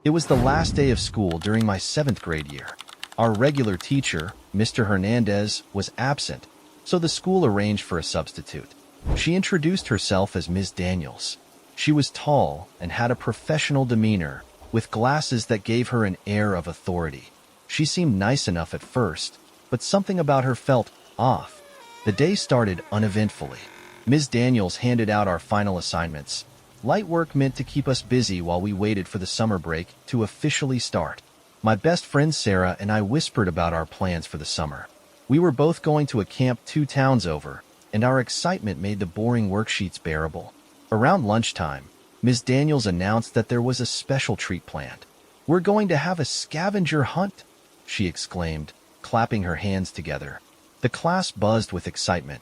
It was the last day of school during my 7th grade year. Our regular teacher, Mr. Hernandez, was absent, so the school arranged for a substitute. She introduced herself as Ms. Daniels. She was tall and had a professional demeanor, with glasses that gave her an air of authority. She seemed nice enough at first, but something about her felt off. The day started uneventfully. Ms. Daniels handed out our final assignments. Light work meant to keep us busy while we waited for the summer break to officially start. My best friend Sarah and I whispered about our plans for the summer. We were both going to a camp 2 towns over, and our excitement made the boring worksheets bearable. Around lunchtime, Ms. Daniels announced that there was a special treat planned. "We're going to have a scavenger hunt," she exclaimed, clapping her hands together. The class buzzed with excitement.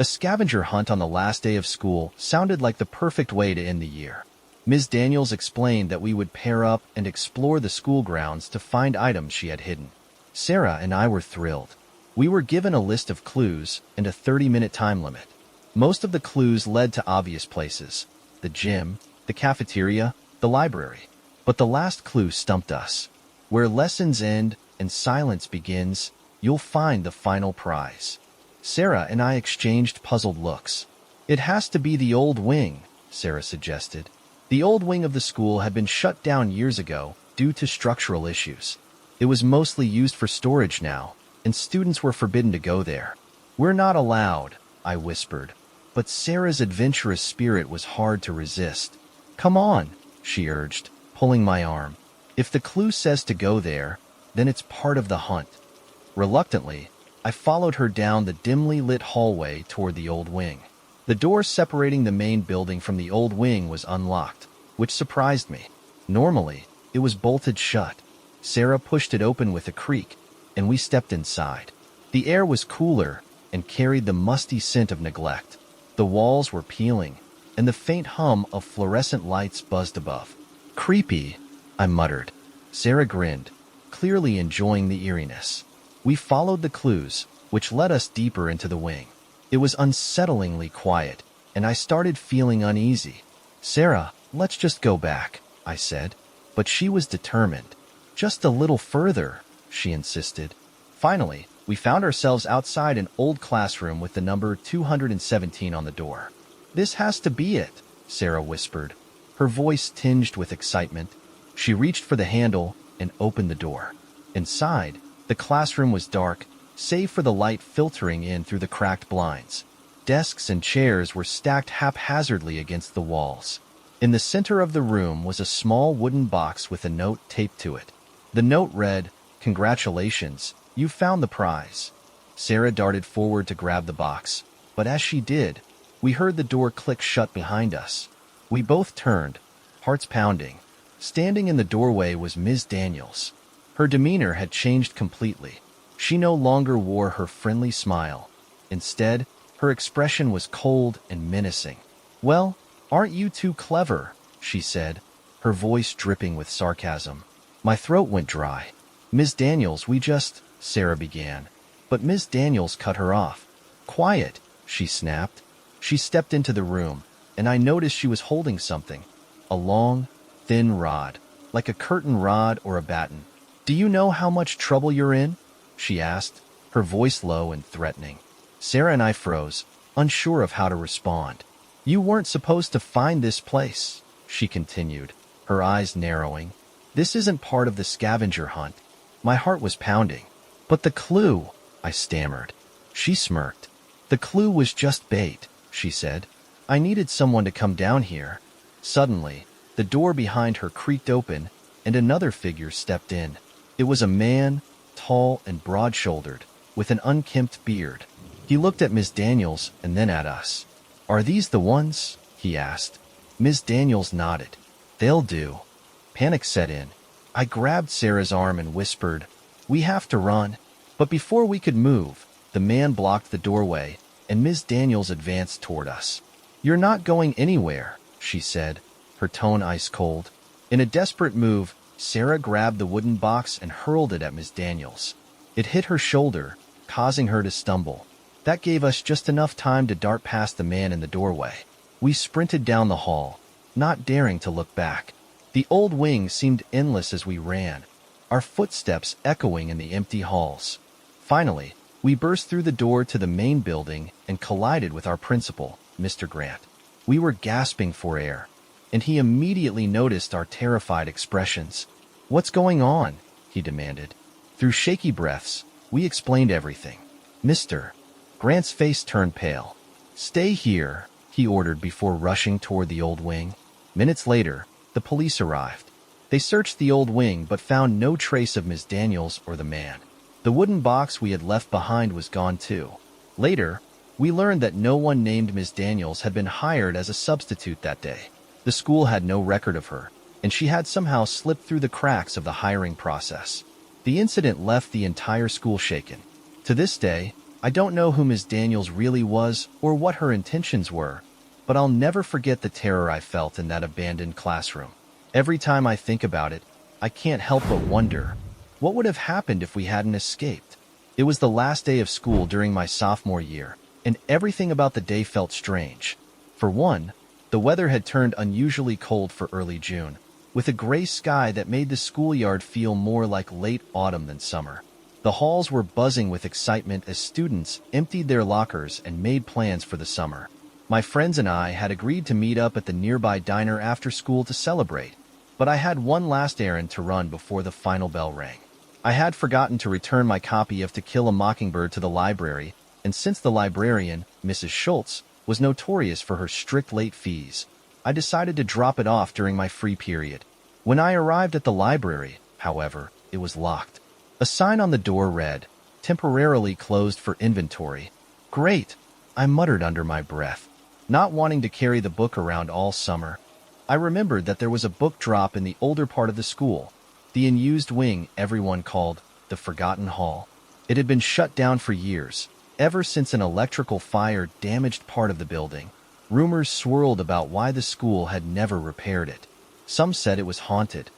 A scavenger hunt on the last day of school sounded like the perfect way to end the year. Ms. Daniels explained that we would pair up and explore the school grounds to find items she had hidden. Sarah and I were thrilled. We were given a list of clues and a 30-minute time limit. Most of the clues led to obvious places: the gym, the cafeteria, the library. But the last clue stumped us. "Where lessons end and silence begins, you'll find the final prize." Sarah and I exchanged puzzled looks. "It has to be the old wing," Sarah suggested. The old wing of the school had been shut down years ago due to structural issues. It was mostly used for storage now, and students were forbidden to go there. "We're not allowed," I whispered, but Sarah's adventurous spirit was hard to resist. "Come on," she urged, pulling my arm. "If the clue says to go there, then it's part of the hunt." Reluctantly, I followed her down the dimly lit hallway toward the old wing. The door separating the main building from the old wing was unlocked, which surprised me. Normally, it was bolted shut. Sarah pushed it open with a creak, and we stepped inside. The air was cooler and carried the musty scent of neglect. The walls were peeling, and the faint hum of fluorescent lights buzzed above. "Creepy," I muttered. Sarah grinned, clearly enjoying the eeriness. We followed the clues, which led us deeper into the wing. It was unsettlingly quiet, and I started feeling uneasy. "Sarah, let's just go back," I said. But she was determined. "Just a little further," she insisted. Finally, we found ourselves outside an old classroom with the number 217 on the door. "This has to be it," Sarah whispered, her voice tinged with excitement. She reached for the handle and opened the door. Inside, the classroom was dark, save for the light filtering in through the cracked blinds. Desks and chairs were stacked haphazardly against the walls. In the center of the room was a small wooden box with a note taped to it. The note read, "Congratulations, you found the prize." Sarah darted forward to grab the box, but as she did, we heard the door click shut behind us. We both turned, hearts pounding. Standing in the doorway was Ms. Daniels. Her demeanor had changed completely. She no longer wore her friendly smile. Instead, her expression was cold and menacing. "Well, aren't you too clever?" she said, her voice dripping with sarcasm. My throat went dry. "Ms. Daniels, Sarah began. But Ms. Daniels cut her off. "Quiet," she snapped. She stepped into the room, and I noticed she was holding something. A long, thin rod, like a curtain rod or a batten. "Do you know how much trouble you're in?" she asked, her voice low and threatening. Sarah and I froze, unsure of how to respond. "You weren't supposed to find this place," she continued, her eyes narrowing. "This isn't part of the scavenger hunt." My heart was pounding. "But the clue," I stammered. She smirked. "The clue was just bait," she said. "I needed someone to come down here." Suddenly, the door behind her creaked open, and another figure stepped in. It was a man, tall and broad-shouldered, with an unkempt beard. He looked at Miss Daniels and then at us. "Are these the ones?" he asked. Miss Daniels nodded. "They'll do." Panic set in. I grabbed Sarah's arm and whispered, "We have to run." But before we could move, the man blocked the doorway, and Miss Daniels advanced toward us. "You're not going anywhere," she said, her tone ice cold. In a desperate move, Sarah grabbed the wooden box and hurled it at Miss Daniels. It hit her shoulder, causing her to stumble. That gave us just enough time to dart past the man in the doorway. We sprinted down the hall, not daring to look back. The old wing seemed endless as we ran, our footsteps echoing in the empty halls. Finally, we burst through the door to the main building and collided with our principal, Mr. Grant. We were gasping for air, and he immediately noticed our terrified expressions. "What's going on?" he demanded. Through shaky breaths, we explained everything. "Mr. Grant's face turned pale. "Stay here," he ordered before rushing toward the old wing. Minutes later, the police arrived. They searched the old wing but found no trace of Miss Daniels or the man. The wooden box we had left behind was gone too. Later, we learned that no one named Miss Daniels had been hired as a substitute that day. The school had no record of her, and she had somehow slipped through the cracks of the hiring process. The incident left the entire school shaken. To this day, I don't know who Miss Daniels really was or what her intentions were, but I'll never forget the terror I felt in that abandoned classroom. Every time I think about it, I can't help but wonder, what would have happened if we hadn't escaped? It was the last day of school during my sophomore year, and everything about the day felt strange. For one, the weather had turned unusually cold for early June, with a gray sky that made the schoolyard feel more like late autumn than summer. The halls were buzzing with excitement as students emptied their lockers and made plans for the summer. My friends and I had agreed to meet up at the nearby diner after school to celebrate, but I had one last errand to run before the final bell rang. I had forgotten to return my copy of To Kill a Mockingbird to the library, and since the librarian, Mrs. Schultz, was notorious for her strict late fees, I decided to drop it off during my free period. When I arrived at the library, however, it was locked. A sign on the door read, "Temporarily closed for inventory." "Great," I muttered under my breath, not wanting to carry the book around all summer. I remembered that there was a book drop in the older part of the school, the unused wing everyone called the Forgotten Hall. It had been shut down for years, ever since an electrical fire damaged part of the building. Rumors swirled about why the school had never repaired it. Some said it was haunted.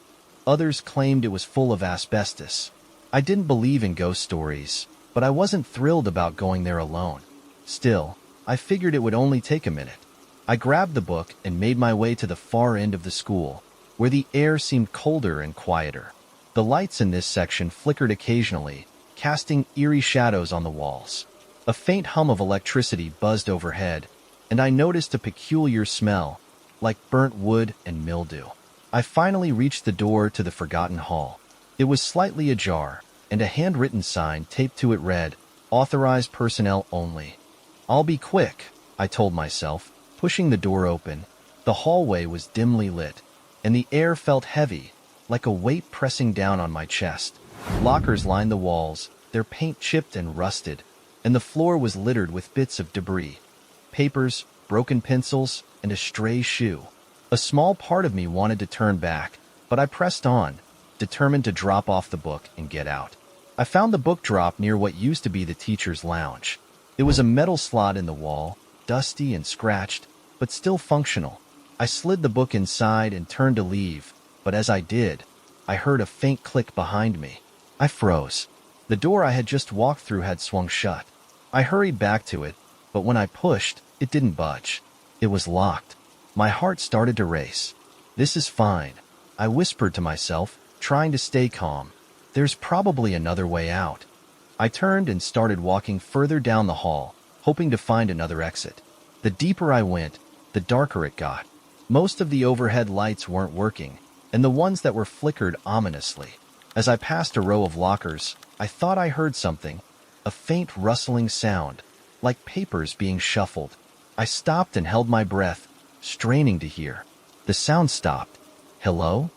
Others claimed it was full of asbestos. I didn't believe in ghost stories, but I wasn't thrilled about going there alone. Still, I figured it would only take a minute. I grabbed the book and made my way to the far end of the school, where the air seemed colder and quieter. The lights in this section flickered occasionally, casting eerie shadows on the walls. A faint hum of electricity buzzed overhead, and I noticed a peculiar smell, like burnt wood and mildew. I finally reached the door to the Forgotten Hall. It was slightly ajar, and a handwritten sign taped to it read, "Authorized personnel only." "I'll be quick," I told myself, pushing the door open. The hallway was dimly lit, and the air felt heavy, like a weight pressing down on my chest. Lockers lined the walls, their paint chipped and rusted, and the floor was littered with bits of debris, papers, broken pencils, and a stray shoe. A small part of me wanted to turn back, but I pressed on, determined to drop off the book and get out. I found the book drop near what used to be the teacher's lounge. It was a metal slot in the wall, dusty and scratched, but still functional. I slid the book inside and turned to leave, but as I did, I heard a faint click behind me. I froze. The door I had just walked through had swung shut. I hurried back to it, but when I pushed, it didn't budge. It was locked. My heart started to race. "This is fine," I whispered to myself, trying to stay calm. "There's probably another way out." I turned and started walking further down the hall, hoping to find another exit. The deeper I went, the darker it got. Most of the overhead lights weren't working, and the ones that were flickered ominously. As I passed a row of lockers, I thought I heard something, a faint rustling sound, like papers being shuffled. I stopped and held my breath, straining to hear. The sound stopped. "Hello?"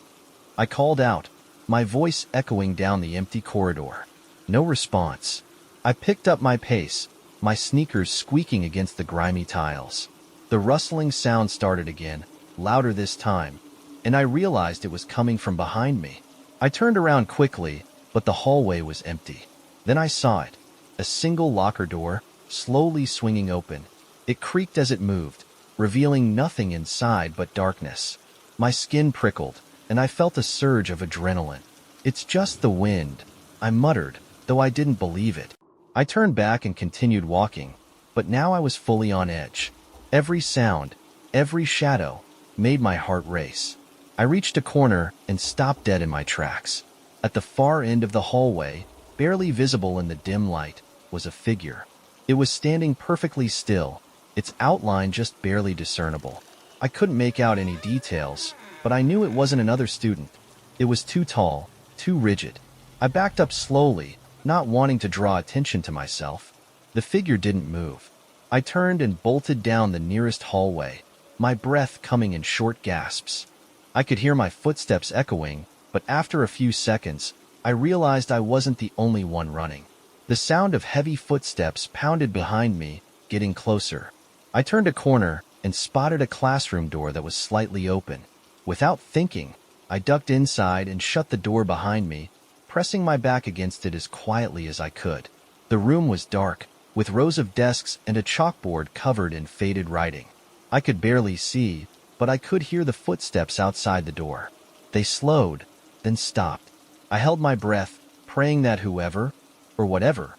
I called out, my voice echoing down the empty corridor. No response. I picked up my pace, my sneakers squeaking against the grimy tiles. The rustling sound started again, louder this time, and I realized it was coming from behind me. I turned around quickly, but the hallway was empty. Then I saw it, a single locker door, slowly swinging open. It creaked as it moved, revealing nothing inside but darkness. My skin prickled, and I felt a surge of adrenaline. "It's just the wind," I muttered, though I didn't believe it. I turned back and continued walking, but now I was fully on edge. Every sound, every shadow, made my heart race. I reached a corner and stopped dead in my tracks. At the far end of the hallway, barely visible in the dim light, was a figure. It was standing perfectly still, its outline just barely discernible. I couldn't make out any details, but I knew it wasn't another student. It was too tall, too rigid. I backed up slowly, not wanting to draw attention to myself. The figure didn't move. I turned and bolted down the nearest hallway, my breath coming in short gasps. I could hear my footsteps echoing, but after a few seconds, I realized I wasn't the only one running. The sound of heavy footsteps pounded behind me, getting closer. I turned a corner and spotted a classroom door that was slightly open. Without thinking, I ducked inside and shut the door behind me, pressing my back against it as quietly as I could. The room was dark, with rows of desks and a chalkboard covered in faded writing. I could barely see, but I could hear the footsteps outside the door. They slowed, then stopped. I held my breath, praying that whoever, or whatever,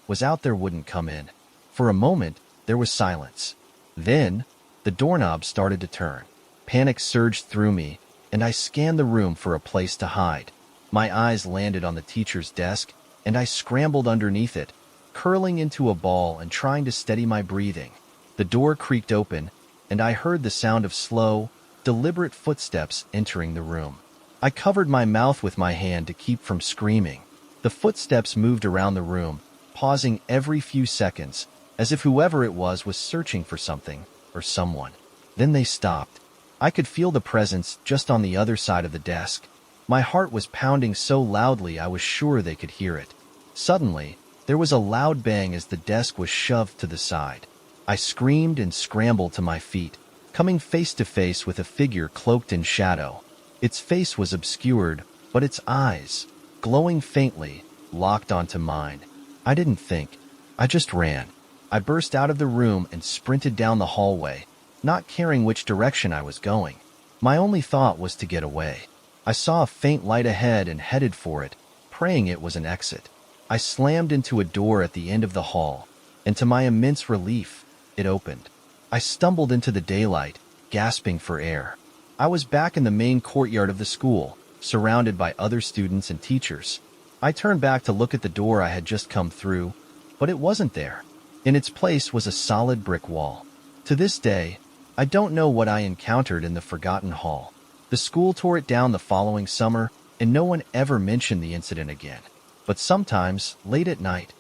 was out there wouldn't come in. For a moment, there was silence. Then, the doorknob started to turn. Panic surged through me, and I scanned the room for a place to hide. My eyes landed on the teacher's desk, and I scrambled underneath it, curling into a ball and trying to steady my breathing. The door creaked open, and I heard the sound of slow, deliberate footsteps entering the room. I covered my mouth with my hand to keep from screaming. The footsteps moved around the room, pausing every few seconds, as if whoever it was searching for something or someone. Then they stopped. I could feel the presence just on the other side of the desk. My heart was pounding so loudly I was sure they could hear it. Suddenly, there was a loud bang as the desk was shoved to the side. I screamed and scrambled to my feet, coming face to face with a figure cloaked in shadow. Its face was obscured, but its eyes, glowing faintly, locked onto mine. I didn't think. I just ran. I burst out of the room and sprinted down the hallway, not caring which direction I was going. My only thought was to get away. I saw a faint light ahead and headed for it, praying it was an exit. I slammed into a door at the end of the hall, and to my immense relief, it opened. I stumbled into the daylight, gasping for air. I was back in the main courtyard of the school, surrounded by other students and teachers. I turned back to look at the door I had just come through, but it wasn't there. In its place was a solid brick wall. To this day, I don't know what I encountered in the forgotten hall. The school tore it down the following summer, and no one ever mentioned the incident again. But sometimes, late at night,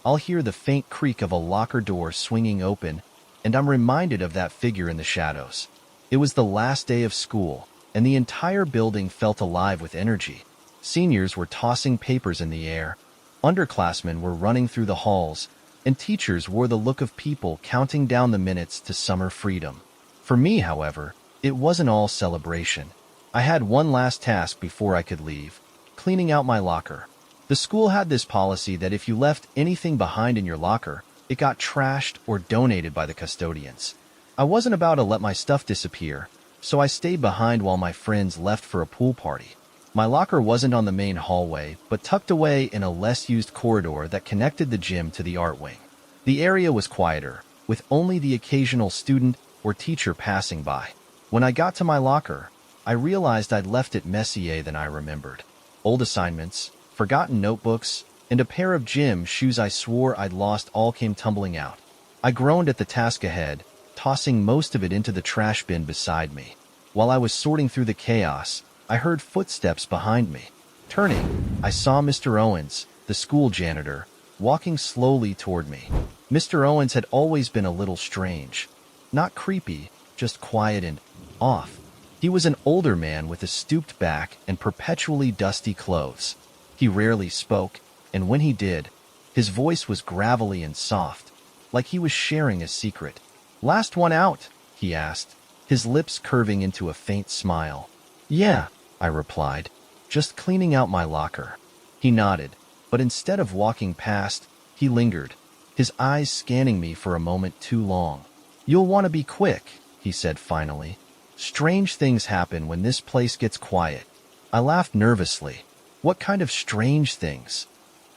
I'll hear the faint creak of a locker door swinging open, and I'm reminded of that figure in the shadows. It was the last day of school, and the entire building felt alive with energy. Seniors were tossing papers in the air, underclassmen were running through the halls, and teachers wore the look of people counting down the minutes to summer freedom. For me, however, it wasn't all celebration. I had one last task before I could leave: cleaning out my locker. The school had this policy that if you left anything behind in your locker, it got trashed or donated by the custodians. I wasn't about to let my stuff disappear, so I stayed behind while my friends left for a pool party. My locker wasn't on the main hallway, but tucked away in a less-used corridor that connected the gym to the art wing. The area was quieter, with only the occasional student or teacher passing by. When I got to my locker, I realized I'd left it messier than I remembered. Old assignments, forgotten notebooks, and a pair of gym shoes I swore I'd lost all came tumbling out. I groaned at the task ahead, tossing most of it into the trash bin beside me. While I was sorting through the chaos, I heard footsteps behind me. Turning, I saw Mr. Owens, the school janitor, walking slowly toward me. Mr. Owens had always been a little strange. Not creepy, just quiet and off. He was an older man with a stooped back and perpetually dusty clothes. He rarely spoke, and when he did, his voice was gravelly and soft, like he was sharing a secret. "Last one out?" he asked, his lips curving into a faint smile. "Yeah," I replied, "just cleaning out my locker." He nodded, but instead of walking past, he lingered, his eyes scanning me for a moment too long. "You'll want to be quick," he said finally. "Strange things happen when this place gets quiet." I laughed nervously. What kind of strange things?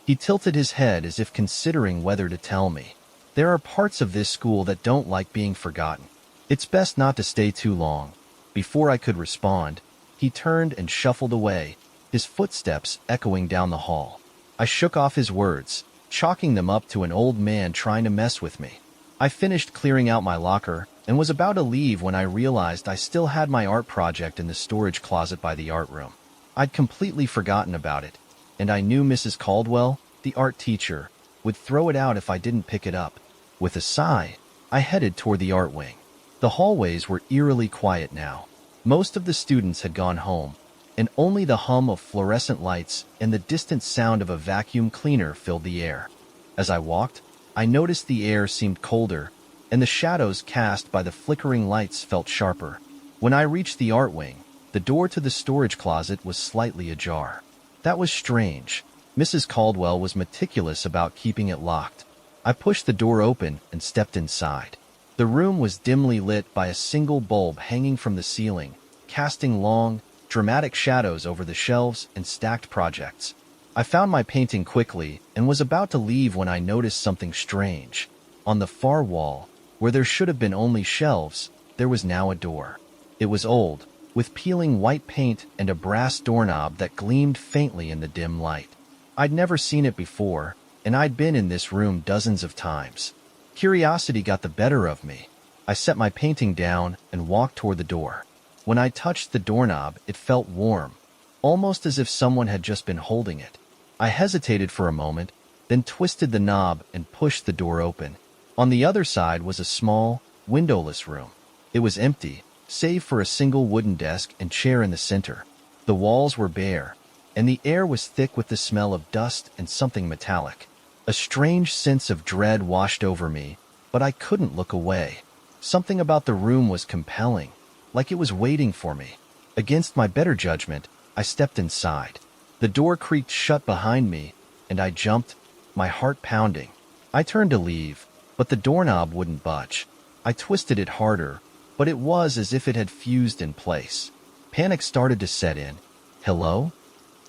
He tilted his head as if considering whether to tell me. "There are parts of this school that don't like being forgotten. It's best not to stay too long." Before I could respond, He turned and shuffled away, his footsteps echoing down the hall. I shook off his words, chalking them up to an old man trying to mess with me. I finished clearing out my locker and was about to leave when I realized I still had my art project in the storage closet by the art room. I'd completely forgotten about it, and I knew Mrs. Caldwell, the art teacher, would throw it out if I didn't pick it up. With a sigh, I headed toward the art wing. The hallways were eerily quiet now. Most of the students had gone home, and only the hum of fluorescent lights and the distant sound of a vacuum cleaner filled the air. As I walked, I noticed the air seemed colder, and the shadows cast by the flickering lights felt sharper. When I reached the art wing, the door to the storage closet was slightly ajar. That was strange. Mrs. Caldwell was meticulous about keeping it locked. I pushed the door open and stepped inside. The room was dimly lit by a single bulb hanging from the ceiling, casting long, dramatic shadows over the shelves and stacked projects. I found my painting quickly and was about to leave when I noticed something strange. On the far wall, where there should have been only shelves, there was now a door. It was old, with peeling white paint and a brass doorknob that gleamed faintly in the dim light. I'd never seen it before, and I'd been in this room dozens of times. Curiosity got the better of me. I set my painting down and walked toward the door. When I touched the doorknob, it felt warm, almost as if someone had just been holding it. I hesitated for a moment, then twisted the knob and pushed the door open. On the other side was a small, windowless room. It was empty, save for a single wooden desk and chair in the center. The walls were bare, and the air was thick with the smell of dust and something metallic. A strange sense of dread washed over me, but I couldn't look away. Something about the room was compelling, like it was waiting for me. Against my better judgment, I stepped inside. The door creaked shut behind me, and I jumped, my heart pounding. I turned to leave, but the doorknob wouldn't budge. I twisted it harder, but it was as if it had fused in place. Panic started to set in. "Hello?"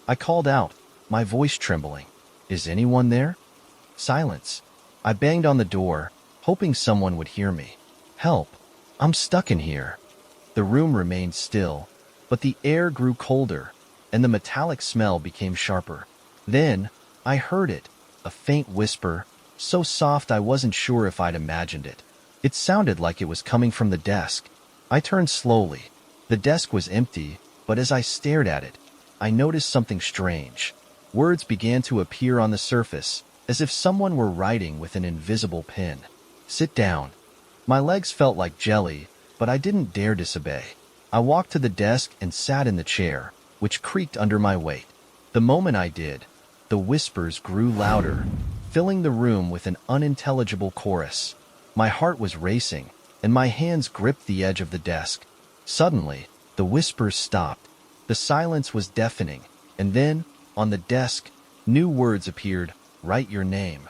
I called out, my voice trembling. "Is anyone there?" Silence. I banged on the door, hoping someone would hear me. "Help! I'm stuck in here." The room remained still, but the air grew colder, and the metallic smell became sharper. Then, I heard it, a faint whisper, so soft I wasn't sure if I'd imagined it. It sounded like it was coming from the desk. I turned slowly. The desk was empty, but as I stared at it, I noticed something strange. Words began to appear on the surface, as if someone were writing with an invisible pen. "Sit down." My legs felt like jelly, but I didn't dare disobey. I walked to the desk and sat in the chair, which creaked under my weight. The moment I did, the whispers grew louder, filling the room with an unintelligible chorus. My heart was racing, and my hands gripped the edge of the desk. Suddenly, the whispers stopped. The silence was deafening, and then, on the desk, new words appeared. "Write your name."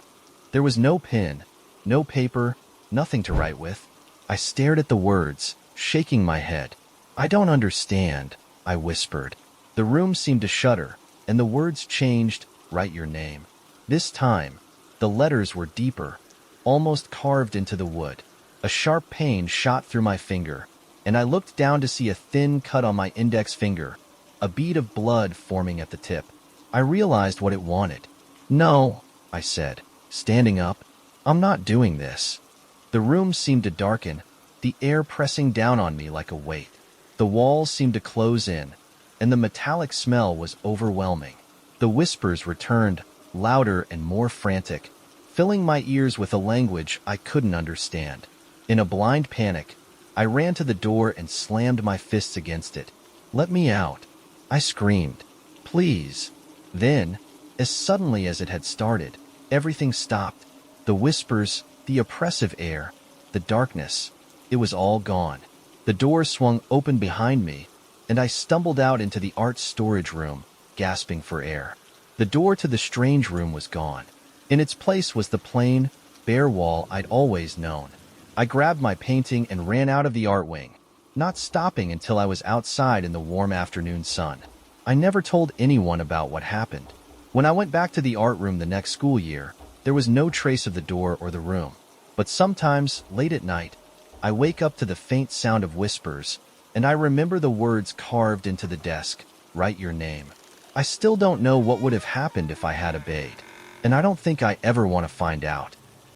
There was no pen, no paper, nothing to write with. I stared at the words, shaking my head. "I don't understand," I whispered. The room seemed to shudder, and the words changed. "Write your name." This time, the letters were deeper, almost carved into the wood. A sharp pain shot through my finger, and I looked down to see a thin cut on my index finger, a bead of blood forming at the tip. I realized what it wanted. "No," I said, standing up. "I'm not doing this." The room seemed to darken, the air pressing down on me like a weight. The walls seemed to close in, and the metallic smell was overwhelming. The whispers returned, louder and more frantic, filling my ears with a language I couldn't understand. In a blind panic, I ran to the door and slammed my fists against it. "Let me out," I screamed. "Please." Then, as suddenly as it had started, everything stopped. The whispers, the oppressive air, the darkness. It was all gone. The door swung open behind me, and I stumbled out into the art storage room, gasping for air. The door to the strange room was gone. In its place was the plain, bare wall I'd always known. I grabbed my painting and ran out of the art wing, not stopping until I was outside in the warm afternoon sun. I never told anyone about what happened. When I went back to the art room the next school year, there was no trace of the door or the room. But sometimes, late at night, I wake up to the faint sound of whispers, and I remember the words carved into the desk, "Write your name." I still don't know what would have happened if I had obeyed, and I don't think I ever want to find out.